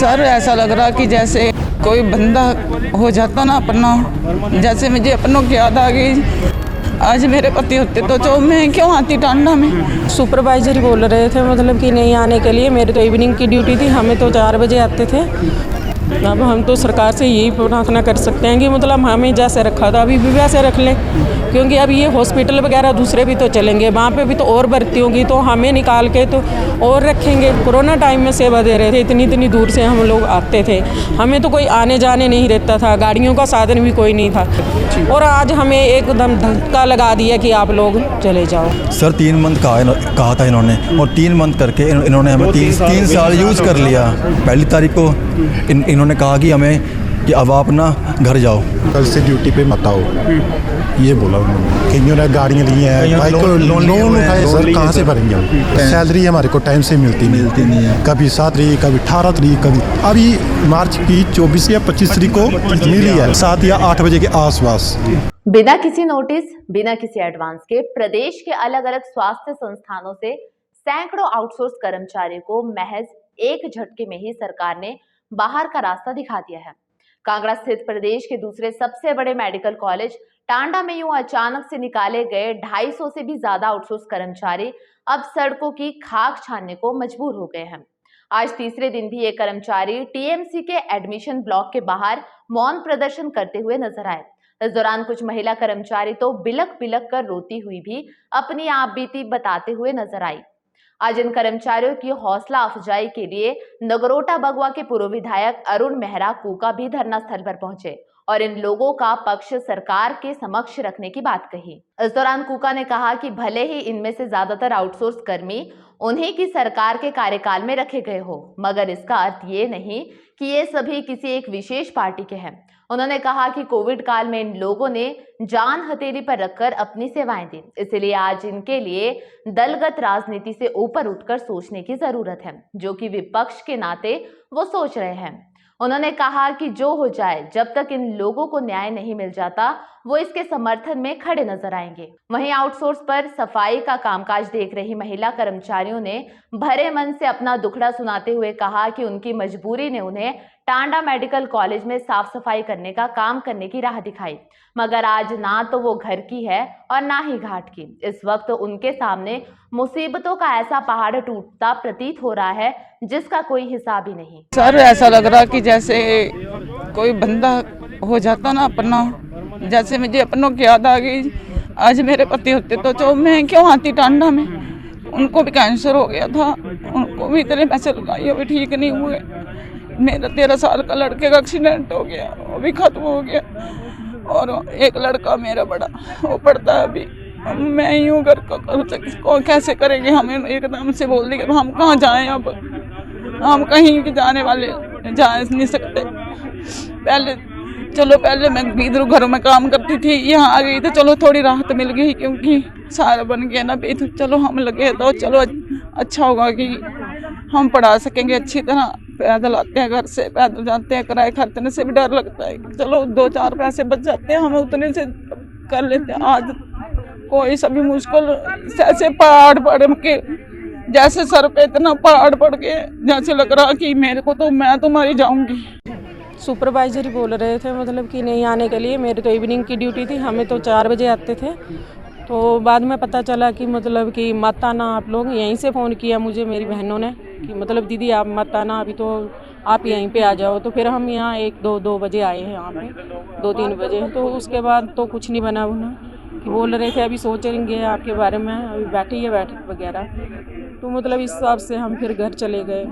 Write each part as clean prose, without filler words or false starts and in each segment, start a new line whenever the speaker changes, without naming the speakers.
Sir ऐसा लग रहा कि जैसे कोई बंदा हो जाता ना अपना, जैसे मुझे अपनों की याद आ गई। आज मेरे पति होते तो मैं क्यों आती टांडा में।
सुपरवाइजर ही बोल रहे थे मतलब कि नहीं आने के लिए। मेरी तो इवनिंग की ड्यूटी थी, हमें तो 4 बजे आते थे। अब हम तो सरकार से यही प्रार्थना कर सकते हैं कि मतलब हमें जैसे रखा था अभी भी वैसे रख लें, क्योंकि अब ये हॉस्पिटल वगैरह दूसरे भी तो चलेंगे, वहाँ पे भी तो और भर्ती होंगी, तो हमें निकाल के तो और रखेंगे। कोरोना टाइम में सेवा दे रहे थे, इतनी दूर से हम लोग आते थे, हमें तो कोई आने जाने नहीं रहता था, गाड़ियों का साधन भी कोई नहीं था, और आज हमें एकदम धक्का लगा दिया कि आप लोग चले जाओ।
सर 3 मंथ कहा था इन्होंने, और 3 मंथ करके इन्होंने हमें 3 साल यूज़ कर लिया। पहली तारीख को इन्होंने कहा कि हमें कि अब आप ना घर जाओ,
कल से ड्यूटी पे मत आओ, ये बोला उन्होंने। कईयों ने गाड़ियाँ ली हैं, भाई को लोन उठाए, सर कहाँ से भरेंगे हम? सैलरी हमारे को टाइम से मिलती नहीं है, कभी 7 तारीख, कभी 18 तारीख, कभी अभी मार्च की 24 या 25 तारीख को मिली है 7 या 8 बजे के आसपास।
बिना किसी नोटिस, बिना किसी एडवांस के प्रदेश के अलग अलग स्वास्थ्य संस्थानों से सैकड़ों आउटसोर्स कर्मचारियों को महज एक झटके में ही सरकार ने बाहर का रास्ता दिखा दिया है। कांगड़ा स्थित प्रदेश के दूसरे सबसे बड़े मेडिकल कॉलेज टांडा में यूं अचानक से निकाले गए 250 से भी ज्यादा आउटसोर्स कर्मचारी अब सड़कों की खाक छानने को मजबूर हो गए हैं। आज तीसरे दिन भी ये कर्मचारी टीएमसी के एडमिशन ब्लॉक के बाहर मौन प्रदर्शन करते हुए नजर आए। इस दौरान कुछ महिला कर्मचारी तो बिलक बिलक कर रोती हुई भी अपनी आप बीती बताते हुए नजर आई। आज इन कर्मचारियों की हौसला अफजाई के लिए नगरोटा बगवा के पूर्व विधायक अरुण मेहरा कूका भी धरना स्थल पर पहुंचे और इन लोगों का पक्ष सरकार के समक्ष रखने की बात कही। इस दौरान कूका ने कहा कि भले ही इनमें से ज्यादातर आउटसोर्स कर्मी उन्हीं की सरकार के कार्यकाल में रखे गए हो, मगर इसका अर्थ ये नहीं कि ये सभी किसी एक विशेष पार्टी के हैं। उन्होंने कहा कि कोविड काल में इन लोगों ने जान हथेली पर रखकर अपनी सेवाएं दी, इसलिए आज इनके लिए दलगत राजनीति से ऊपर उठकर सोचने की जरूरत है, जो कि विपक्ष के नाते वो सोच रहे हैं। उन्होंने कहा कि जो हो जाए, जब तक इन लोगों को न्याय नहीं मिल जाता वो इसके समर्थन में खड़े नजर आएंगे। वहीं आउटसोर्स पर सफाई का कामकाज देख रही महिला कर्मचारियों ने भरे मन से अपना दुखड़ा सुनाते हुए कहा कि उनकी मजबूरी ने उन्हें टांडा मेडिकल कॉलेज में साफ सफाई करने का काम करने की राह दिखाई, मगर आज ना तो वो घर की है और ना ही घाट की। इस वक्त उनके सामने मुसीबतों का ऐसा पहाड़ टूटता प्रतीत हो रहा है जिसका कोई हिसाब ही नहीं।
सर ऐसा लग रहा कि जैसे कोई बंदा हो जाता ना अपना, जैसे मुझे अपनों की याद आ गई। आज मेरे पति होते तो मैं क्यों आती टांडा में। उनको भी कैंसर हो गया था, उनको भी इतने पैसे लगाए, वो भी ठीक नहीं हुए। मेरा 13 साल का लड़के का एक्सीडेंट हो गया, वो भी खत्म हो गया। और एक लड़का मेरा बड़ा वो पढ़ता है अभी। मैं ही हूँ घर को कैसे करेंगे। हमें एकदम से बोल दिया हम कहाँ जाएं, अब हम कहीं भी जाने वाले जा नहीं सकते। पहले मैं इधर घरों में काम करती थी, यहाँ आ गई तो चलो थोड़ी राहत मिल गई, क्योंकि सारा बन गया ना भी, तो चलो हम लगे तो चलो अच्छा होगा कि हम पढ़ा सकेंगे अच्छी तरह। पैदल आते हैं, घर से पैदल जाते हैं, किराए खर्चने से भी डर लगता है। चलो 2-4 पैसे बच जाते हैं, हम उतने से कर लेते हैं। आज कोई सभी मुश्किल ऐसे पहाड़ पड़ के, जैसे सर पे इतना पहाड़ पड़ के, जैसे लग रहा कि मेरे को तो मैं तो मर जाऊंगी।
सुपरवाइजर ही बोल रहे थे मतलब कि नहीं आने के लिए। मेरी तो इवनिंग की ड्यूटी थी, हमें तो 4 बजे आते थे। तो बाद में पता चला कि मतलब कि मत आना आप लोग। यहीं से फ़ोन किया मुझे मेरी बहनों ने कि मतलब दीदी आप मत आना, अभी तो आप यहीं पे आ जाओ। तो फिर हम यहाँ 1-2 बजे आए हैं, यहाँ पे 2-3 बजे। तो उसके बाद तो कुछ नहीं बना कि बोल रहे थे अभी सोचेंगे आपके बारे में, अभी बैठी है बैठक वगैरह। तो मतलब इस हिसाब से हम फिर घर चले गए।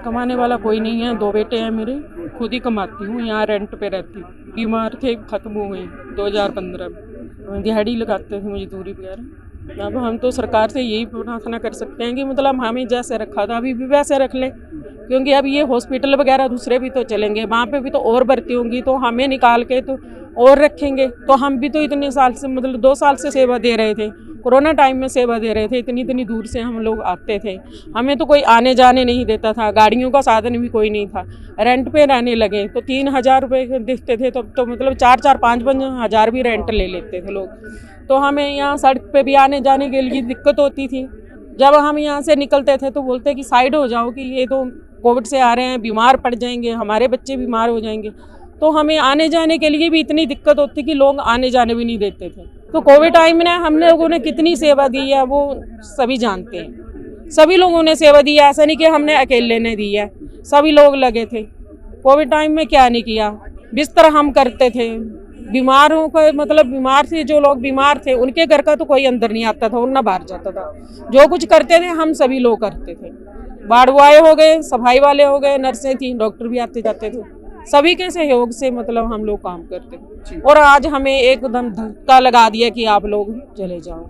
कमाने वाला कोई नहीं है, 2 बेटे हैं मेरे, खुद ही कमाती हूँ, यहाँ रेंट पे रहती हूँ। बीमार थे, ख़त्म हो गई 2015 में, दिहाड़ी लगाते थे मजदूरी वगैरह। अब हम तो सरकार से यही प्रार्थना कर सकते हैं कि मतलब हमें जैसे रखा था अभी भी वैसे रख लें, क्योंकि अब ये हॉस्पिटल वगैरह दूसरे भी तो चलेंगे, वहाँ पे भी तो और भर्ती होंगी, तो हमें निकाल के तो और रखेंगे। तो हम भी तो इतने साल से मतलब 2 साल से सेवा दे रहे थे, कोरोना टाइम में सेवा दे रहे थे, इतनी दूर से हम लोग आते थे, हमें तो कोई आने जाने नहीं देता था, गाड़ियों का साधन भी कोई नहीं था। रेंट पे रहने लगे तो 3,000 रुपये देते थे, तो मतलब 4-5 हज़ार भी रेंट ले लेते थे लोग। तो हमें यहाँ सड़क पे भी आने जाने के लिए दिक्कत होती थी। जब हम यहाँ से निकलते थे तो बोलते कि साइड हो जाओ, कि ये तो कोविड से आ रहे हैं, बीमार पड़ जाएंगे, हमारे बच्चे बीमार हो जाएंगे, तो हमें आने जाने के लिए भी इतनी दिक्कत होती कि लोग आने जाने भी नहीं देते थे। तो कोविड टाइम में हम लोगों ने कितनी सेवा दी है वो सभी जानते हैं। सभी लोगों ने सेवा दी है, ऐसा नहीं कि हमने अकेले ने दी है, सभी लोग लगे थे। कोविड टाइम में क्या नहीं किया, बिस्तर हम करते थे, बीमारों का मतलब बीमार थे, जो लोग बीमार थे उनके घर का तो कोई अंदर नहीं आता था और ना बाहर जाता था। जो कुछ करते थे हम सभी लोग करते थे। वार्ड बॉय हो गए, सफाई वाले हो गए, नर्सें थी, डॉक्टर भी आते जाते थे, सभी के सहयोग से मतलब हम लोग काम करते थे। और आज हमें एकदम धक्का लगा दिया कि आप लोग चले जाओ।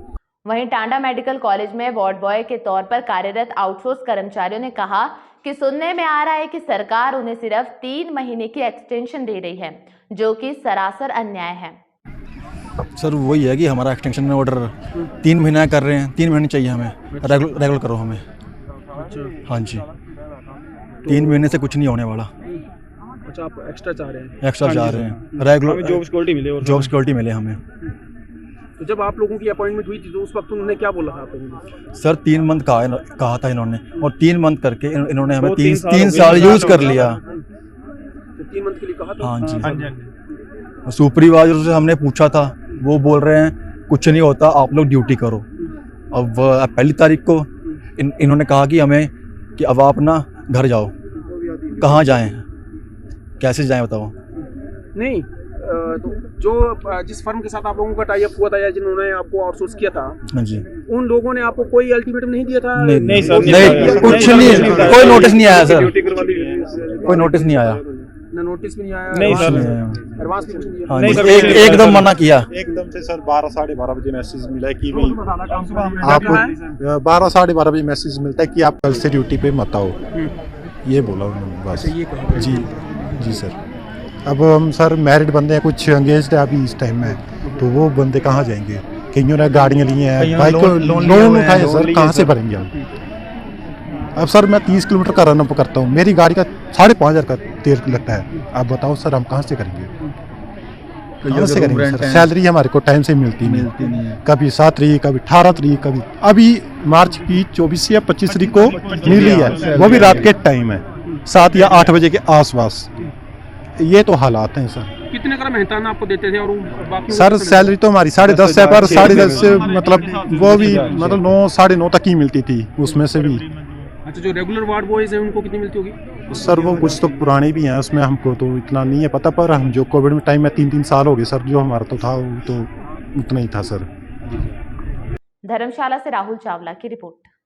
वहीं टांडा मेडिकल कॉलेज में वार्ड बॉय के तौर पर कार्यरत आउटसोर्स कर्मचारियों ने कहा कि सुनने में आ रहा है कि सरकार उन्हें सिर्फ 3 महीने की एक्सटेंशन दे रही है, जो कि सरासर अन्याय है।
सर वही है कि हमारा एक्सटेंशन ऑर्डर 3 महीना कर रहे हैं, 3 महीने चाहिए हमें, रेगुलर करो हमें। हाँ जी, 3 महीने से कुछ नहीं होने वाला।
अच्छा, आप एक्स्ट्रा चाह रहे हैं?
एक्स्ट्रा चाह रहे हैं, रेगुलर
जॉब सिक्योरिटी मिले। और
जॉब सिक्योरिटी मिले हमें।
तो जब आप लोगों की अपॉइंटमेंट हुई थी तो उस वक्त उन्होंने क्या बोला था आपको?
सर 3 मंथ कहा था इन्होंने, और 3 मंथ करके इन्होंने हमें 3 साल यूज कर लिया।
तो 3 मंथ के लिए कहा था?
हाँ जी। सुपरवाइजर से हमने पूछा था, वो बोल रहे हैं कुछ नहीं होता, आप लोग ड्यूटी करो। अब पहली तारीख को इन्होंने कहा कि हमें कि अब आप ना घर जाओ। कहाँ जाएं, कैसे जाएं बताओ?
नहीं, तो जो जिस फर्म के साथ आप लोगों का टाई अप हुआ था या जिन्होंने आपको आउटसोर्स किया था,
हाँ जी,
उन लोगों ने आपको कोई अल्टीमेटम नहीं दिया था?
नहीं सर, नहीं, कुछ नहीं, कोई नोटिस नहीं आया सर, कोई नोटिस नहीं आया।
ना नोटिस भी नहीं आया?
नहीं सर,
एडवांस भी कुछ नहीं दिया?
हाँ जी, एकदम मना किया।
एकदम से सर 12 साढ़े 12 बजे मैसेज मिला कि
तो
आप 12 साढ़े 12 बजे मैसेज मिलता है कि आप कल से ड्यूटी पे मत आओ, ये बोला उन्होंने बस।
ये कहा?
जी सर। अब हम सर मैरिड बंदे हैं, कुछ एंगेज्ड है अभी इस टाइम में, तो वो बंदे कहाँ जाएंगे? कईयों ने गाड़ियाँ ली हैं, बाइक लोन उठाए सर, कहाँ से भरेंगे हम? अब सर मैं 30 किलोमीटर का रन अप करता हूँ, मेरी गाड़ी का 5,500 का तेल लगता है। आप बताओ सर हम कहाँ से करेंगे? कहाँ से करेंगे सर? सैलरी हमारे को टाइम से मिलती नहीं है। कभी 7 तारीख, कभी 18 तारीख, कभी अभी मार्च की 24 या 25 तारीख को मिली है, वो भी रात के टाइम है, 7 या 8 बजे के आसपास। ये तो हालात हैं सर।
कितने का मेहनताना आपको देते थे? और बाकी
सर सैलरी तो हमारी 10.5 है, पर 10.5 से मतलब वो भी मतलब 9 साढ़े 9 तक ही मिलती थी, उसमें से भी।
अच्छा, जो रेगुलर वार्ड बॉयज हैं उनको कितनी मिलती होगी?
सर वो कुछ तो पुराने भी हैं, उसमें हमको तो इतना नहीं है पता, पर हम जो कोविड में टाइम में 3-3 साल हो गए सर, जो हमारा तो था वो तो उतना ही था सर।
धर्मशाला से राहुल चावला की रिपोर्ट।